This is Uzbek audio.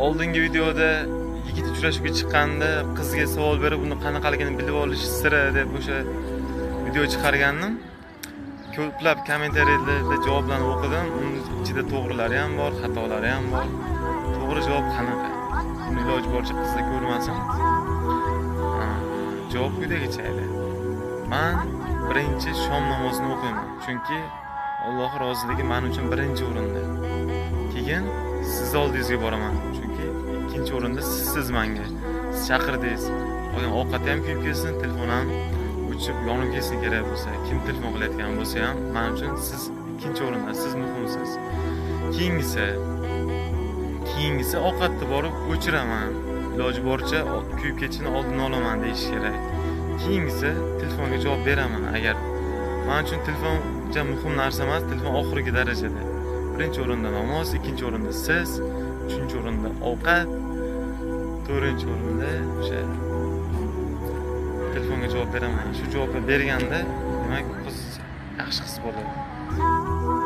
oldingi videoda yigit uchrashuvga chiqqanda qizga savol berib, uni qanaqaligini bilib olish siri deb o'sha video chiqargandim. Ko'plab kommentariyalarda javoblarni o'qidim. Uning ichida to'g'rilari ham bor, xatolari ham bor. To'g'ri javob qanaqa? Uni iloji boricha qizlar ko'rmasin. Javob quyidagicha edi. Men birinchi shom namozini o'qiyman, chunki Alloh roziligi men uchun birinchi o'rinda. Keyin siz oldingizga boraman, chunki ikkinchi o'rinda siz menga. Siz chaqirdingiz. Qolgan ovqat ham kuyib ketsin, telefon ham o'chib yonib ketsin kerak bo'lsa, kim telefon qilayotgan bo'lsa ham men uchun siz ikkinchi o'rinda, siz muhimsiz. Keyingisi ovqatni borib o'chiraman. Iloji boricha kuyib ketishini oldini olaman deyish kerak. Keyingisi telefonga javob beraman. Agar men uchun telefon muhim narsa emas, telefon oxirgi darajada. Birinchi o'rinda namoz, ikkinchi o'rinda siz, uchinchi o'rinda ovqat, to'rtinchi o'rinda o'sha telefonga javob beraman. Shu javobni berganda, demak, qiz yaxshi his bo'ladi.